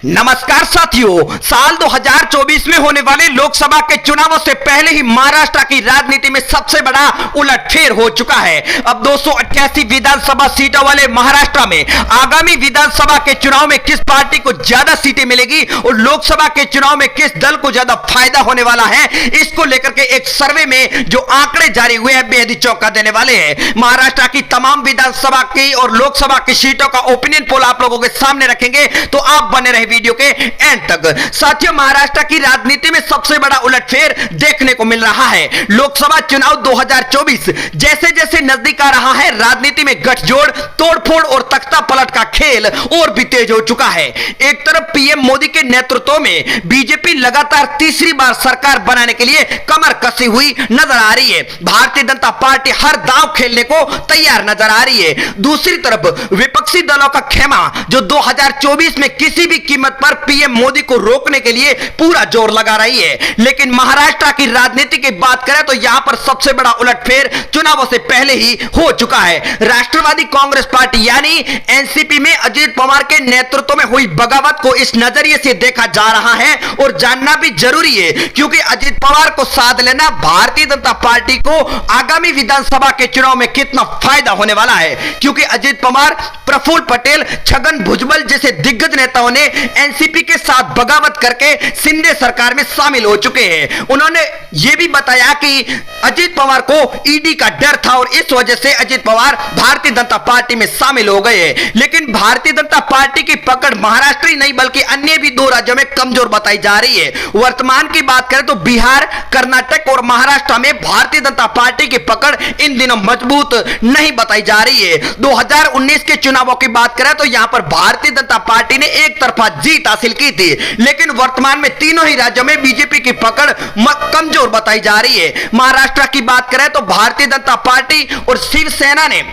नमस्कार साथियों, साल 2024 में होने वाले लोकसभा के चुनावों से पहले ही महाराष्ट्र की राजनीति में सबसे बड़ा उलटफेर हो चुका है। अब 288 विधानसभा सीटों वाले महाराष्ट्र में आगामी विधानसभा के चुनाव में किस पार्टी को ज्यादा सीटें मिलेगी और लोकसभा के चुनाव में किस दल को ज्यादा फायदा होने वाला है, इसको लेकर के एक सर्वे में जो आंकड़े जारी हुए हैं बेहद ही चौंका देने वाले हैं। महाराष्ट्र की तमाम विधानसभा की और लोकसभा की सीटों का ओपिनियन पोल आप लोगों के सामने रखेंगे, तो आप बने रहे वीडियो के एंड तक। साथियों, महाराष्ट्र की राजनीति में सबसे बड़ा उलटफेर देखने को मिल रहा है। लोकसभा चुनाव 2024 जैसे जैसे नजदीक आ रहा है, राजनीति में गठजोड़, तोड़फोड़ और तख्ता पलट का खेल और भी तेज हो चुका है। एक तरफ पीएम मोदी के नेतृत्व में बीजेपी लगातार तीसरी बार सरकार बनाने के लिए कमर कसी हुई नजर आ रही है। भारतीय जनता पार्टी हर दांव खेलने को तैयार नजर आ रही है। दूसरी तरफ विपक्षी दलों का खेमा जो 2024 में किसी भी कीमत पर पीएम मोदी को रोकने के लिए पूरा जोर लगा रही है। लेकिन महाराष्ट्र की राजनीति की बात करें तो यहां पर सबसे बड़ा उलटफेर चुनावों से पहले ही हो चुका है। राष्ट्रवादी कांग्रेस पार्टी यानी एनसीपी में अजीत पवार के नेतृत्व में हुई बगावत को इस नजरिए से देखा जा रहा है और जानना भी जरूरी है, क्योंकि अजीत पवार को साथ लेना भारतीय जनता पार्टी को आगामी विधानसभा के चुनाव में कितना फायदा होने वाला है। क्योंकि अजीत पवार, प्रफुल्ल पटेल, छगन भुजबल जैसे दिग्गज नेताओं ने एनसीपी के साथ बगावत करके शिंदे सरकार में शामिल हो चुके हैं। उन्होंने यह भी बताया कि अजीत पवार को ईडी का डर था और इस वजह से अजीत पवार भारतीय जनता पार्टी में शामिल हो गए। लेकिन भारतीय जनता पार्टी की पकड़ महाराष्ट्र ही नहीं बल्कि अन्य भी दो राज्यों में कमजोर बताई जा रही है। वर्तमान की बात करें तो बिहार, कर्नाटक और महाराष्ट्र में भारतीय जनता पार्टी की पकड़ इन दिनों मजबूत नहीं बताई जा रही है। 2019 के चुनावों की बात करें तो यहां पर भारतीय जनता पार्टी ने एक तरफा जीत हासिल की थी, लेकिन वर्तमान में तीनों ही राज्यों में बीजेपी की पकड़ कमजोर बताई जा रही है। महाराष्ट्र की बात करें तो भारतीय जनता पार्टी और शिवसेना ने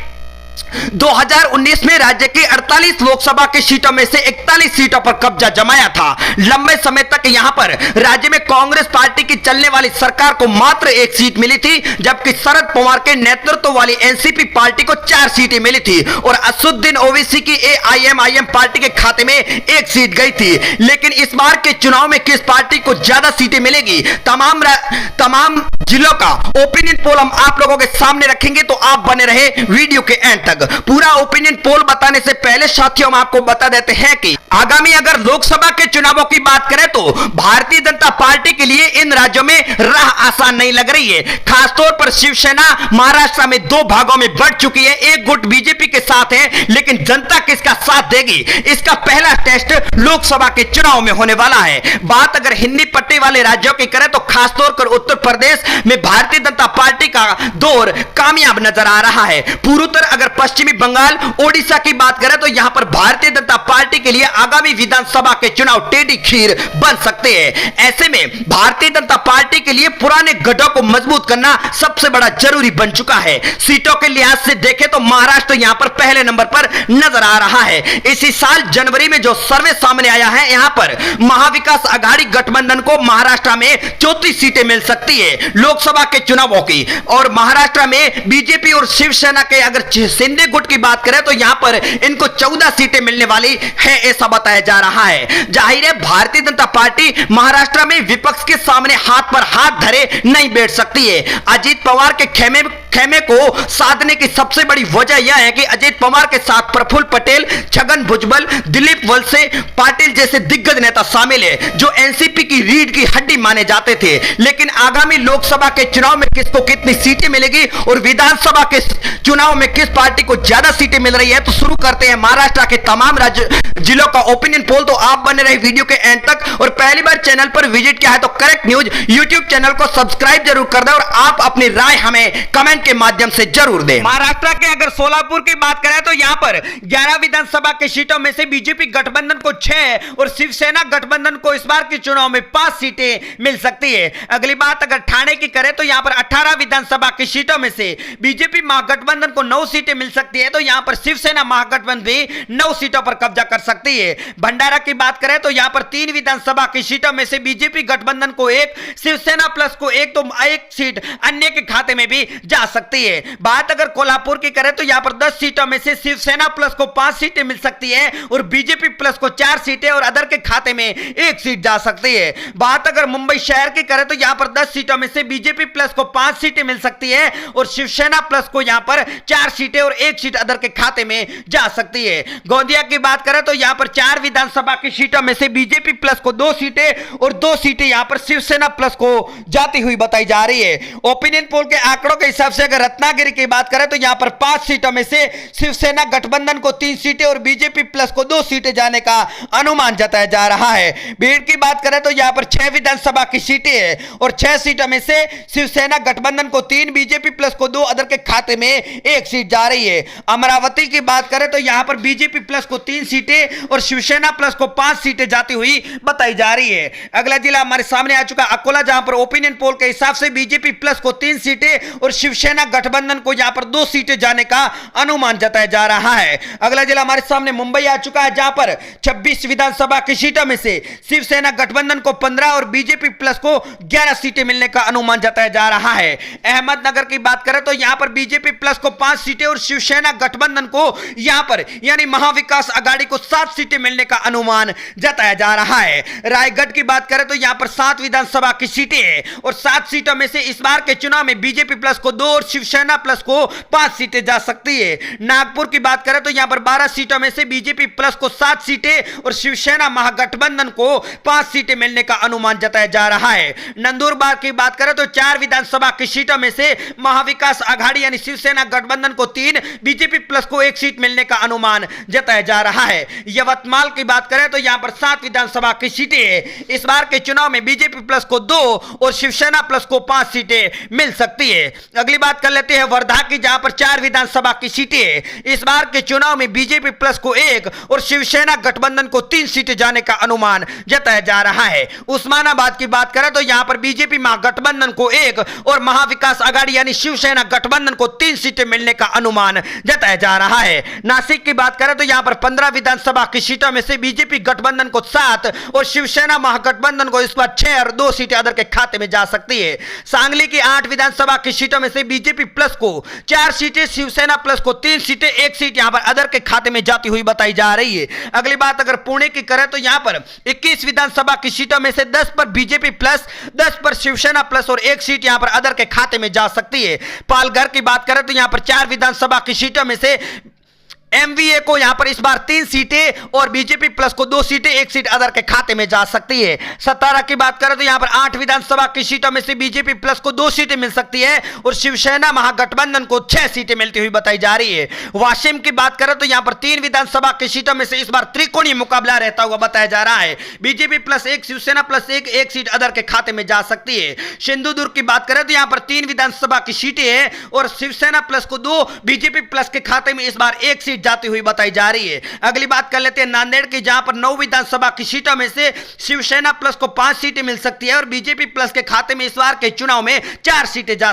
2019 में राज्य की 48 लोकसभा की सीटों में से 41 सीटों पर कब्जा जमाया था। लंबे समय तक यहां पर राज्य में कांग्रेस पार्टी की चलने वाली सरकार को मात्र एक सीट मिली थी, जबकि शरद पवार के नेतृत्व वाली एनसीपी पार्टी को 4 सीटें मिली थी और असदुद्दीन ओवैसी की एआईएमआईएम पार्टी के खाते में 1 सीट गई थी। लेकिन इस बार के चुनाव में किस पार्टी को ज्यादा सीटें मिलेगी, तमाम जिलों का ओपिनियन पोल हम आप लोगों के सामने रखेंगे, तो आप बने रहे वीडियो के एंड तक। पूरा ओपिनियन पोल बताने से पहले साथियों हम आपको बता देते हैं कि आगामी अगर लोकसभा के चुनावों की बात करें तो भारतीय जनता पार्टी के लिए इन राज्यों में राह आसान नहीं लग रही है। खासतौर पर शिवसेना महाराष्ट्र में 2 भागों में बढ़ चुकी है। एक गुट बीजेपी के साथ है, लेकिन जनता किसका साथ देगी, इसका पहला टेस्ट लोकसभा के चुनाव में होने वाला है। बात अगर हिंदी पट्टी वाले राज्यों की करें तो खासतौर पर उत्तर प्रदेश में भारतीय जनता पार्टी का दौर कामयाब नजर आ रहा है। पूर्वोत्तर अगर पश्चिमी बंगाल, ओडिशा की बात करें तो यहां पर भारतीय जनता पार्टी के लिए आगामी विधानसभा के चुनाव टेढ़ी खीर बन सकते हैं। ऐसे में भारतीय जनता पार्टी के लिए पुराने गढ़ों को मजबूत करना सबसे बड़ा जरूरी बन चुका है। सीटों के लिहाज से देखें तो महाराष्ट्र यहां पर पहले नंबर पर नजर आ रहा है। इसी साल जनवरी में जो सर्वे सामने आया है, यहां पर महाविकास आघाड़ी गठबंधन को महाराष्ट्र में 34 सीटें मिल सकती है लोकसभा के चुनावों की, और महाराष्ट्र में बीजेपी और शिवसेना के अगर शिंदे गुट की बात करें तो यहां पर इनको 14 सीटें मिलने वाली है, ऐसा बताया जा रहा है। जाहिर है भारतीय जनता पार्टी महाराष्ट्र में विपक्ष के सामने हाथ पर हाथ धरे नहीं बैठ सकती है। अजीत पवार के खेमे को साधने की सबसे बड़ी वजह यह है कि अजीत पवार के साथ प्रफुल्ल पटेल, छगन भुजबल, दिलीप वलसे पाटिल जैसे दिग्गज नेता शामिल है, जो एनसीपी की रीढ़ की हड्डी माने जाते थे। लेकिन आगामी लोकसभा के चुनाव में किसको कितनी सीटें मिलेगी और विधानसभा के चुनाव में किस पार्टी को ज्यादा सीटें मिल रही है, तो शुरू करते हैं महाराष्ट्र के तमाम राज्य जिलों का ओपिनियन पोल। तो आप बने रहे वीडियो के एंड तक, और पहली बार चैनल पर विजिट किया है तो करेक्ट न्यूज यूट्यूब चैनल को सब्सक्राइब जरूर कर दें और आप अपनी राय हमें कमेंट के माध्यम से जरूर दें। महाराष्ट्र के अगर सोलापुर की बात करें तो यहां पर 11 विधानसभा की सीटों में से बीजेपी गठबंधन को 6 और शिवसेना गठबंधन को इस बार के चुनाव में 5 सीटें मिल सकती है। अगली बात अगर ठाणे की करें तो यहां पर 18 विधानसभा की सीटों में से बीजेपी महागठबंधन को 9 सीटें मिल सकती है, तो यहां पर शिवसेना महागठबंधन भी 9 सीटों पर कब्जा कर सकती है। भंडारा की बात करें तो यहां पर 3 विधानसभा की सीटों में से बीजेपी गठबंधन को 1, शिवसेना प्लस को 1, तो 1 सीट अन्य के खाते में भी जा सकती है। बात अगर कोल्हापुर की करें तो यहां पर 10 सीटों में से शिवसेना प्लस को 5 सीटें मिल सकती है और बीजेपी प्लस को 4 सीटें और अदर के खाते में 1 सीट जा सकती है। बात अगर मुंबई शहर की करें तो यहां पर 10 सीटों में से बीजेपी प्लस को 5 सीटें मिल सकती है और शिवसेना प्लस को यहां पर 4 सीटें और 1 सीट अदर के खाते में जा सकती है। गोंदिया की बात करें तो यहां पर 4 विधानसभा की सीटों में से बीजेपी प्लस को 2 सीटें और 2 सीटें यहां पर शिवसेना प्लस को जाती हुई बताई जा रही है। ओपिनियन पोल के आंकड़ों के हिसाब से अगर रत्नागिरी की बात करें तो यहां पर 5 सीटों में से शिवसेना गठबंधन को 3 सीटें और बीजेपी प्लस को 2 सीटें जाने का अनुमान जताया जा रहा है। भीड़ की बात करें तो यहां पर 6 विधानसभा की सीटें हैं और 6 सीटों में से शिवसेना गठबंधन को 3, बीजेपी प्लस को 2, अदर के खाते में 1 सीट जा रही है। अमरावती की बात करें तो यहां पर बीजेपी प्लस को 3 सीटें और शिवसेना प्लस को 5 सीटें जाती हुई बताई जा रही है। अगला जिला हमारे सामने आ चुका अकोला, जहां पर ओपिनियन पोल के हिसाब से बीजेपी प्लस को 3 सीटें और शिवसेना गठबंधन को यहां पर 2 सीटें जाने का अनुमान जताया जा रहा है। अगला जिला हमारे सामने मुंबई आ चुका है, जहां पर 26 विधानसभा की सीटों में से शिवसेना गठबंधन को 15 और बीजेपी प्लस को 11 सीटें मिलने का अनुमान जताया जा रहा है। अहमदनगर की बात करें तो यहां पर बीजेपी प्लस को 5 सीटें और शिवसेना गठबंधन को यहां पर यानी महाविकास आघाड़ी को 7 सीटें मिलने का अनुमान जताया जा रहा है। रायगढ़ की बात करें तो यहां पर 7 विधानसभा की सीटें हैं और 7 सीटों में से इस बार के चुनाव में बीजेपी प्लस को 2 और शिवसेना प्लस को 5 सीटें जा सकती है। नागपुर की बात करें तो यहां पर 12 सीटों में से बीजेपी प्लस को 7 सीटें और शिवसेना महागठबंधन को 5 सीटें मिलने का अनुमान जताया जा रहा है। नंदुरबार की बात करें तो 4 विधानसभा की सीटों में से महाविकास आघाड़ी यानी शिवसेना गठबंधन को 3, बीजेपी प्लस को 1 सीट मिलने का अनुमान जताया जा रहा है। यवतमाल की बात करें तो यहां पर 7 विधानसभा की सीटें हैं। इस बार के चुनाव में बीजेपी प्लस को 2 और शिवसेना प्लस को 5 सीटें मिल सकती है। अगली बात कर लेते हैं वर्धा की, जहां पर 4 विधानसभा की सीटें हैं। इस बार के चुनाव में बीजेपी प्लस को 1 और शिवसेना गठबंधन को 3 सीटें जाने का अनुमान जताया जा रहा है। उस्मानाबाद की बात करें तो यहां पर बीजेपी महागठबंधन को 1 और महाविकास आघाड़ी यानी शिवसेना गठबंधन को 3 सीटें मिलने का अनुमान जताया जा रहा है। नासिक की बात करें तो यहां पर 15 विधानसभा की सीटों में से बीजेपी गठबंधन को 7 और शिवसेना महागठबंधन को इस बार 6 और 2 सीटें अदर के खाते में जा सकती है। सांगली की 8 विधानसभा की सीटों में से बीजेपी प्लस को 4 सीटें, शिवसेना प्लस को 3 सीटें, 1 सीट यहां पर अदर के खाते में जाती हुई बताई जा रही है। अगली बात अगर पुणे की करें तो यहां पर 21 विधानसभा की सीटों में से 10 पर बीजेपी प्लस, 10 पर शिवसेना प्लस और 1 सीट यहां पर अदर के खाते में जा सकती है। पालघर की बात करें तो यहां पर 4 विधानसभा की सीटों में से एमवीए को यहां पर इस बार 3 सीटें और बीजेपी प्लस को 2 सीटें, 1 सीट अदर के खाते में जा सकती है। सतारा की बात करें तो यहां पर 8 विधानसभा की सीटों में से बीजेपी प्लस को 2 सीटें मिल सकती है और शिवसेना महागठबंधन को 6 सीटें मिलती हुई बताई जा रही है। वाशिम की बात करें तो यहां पर 3 विधानसभा की सीटों में से इस बार त्रिकोणीय मुकाबला रहता हुआ बताया जा रहा है। BJP plus 1, Shiv Sena plus 1 seat other के खाते में जा सकती है। सिंधुदुर्ग की बात करें तो यहां पर 3 विधानसभा की सीटें हैं और शिवसेना प्लस को 2, बीजेपी प्लस के खाते में इस बार 1 सीट जाती हुई बताई जा रही है। अगली बात कर लेते हैं नांदेड़ की, जहां पर 9 विधानसभा की सीटों में से शिवसेना प्लस को 5 सीटें मिल सकती है और बीजेपी प्लस के खाते में इस बार के चुनाव में 4 सीटें जा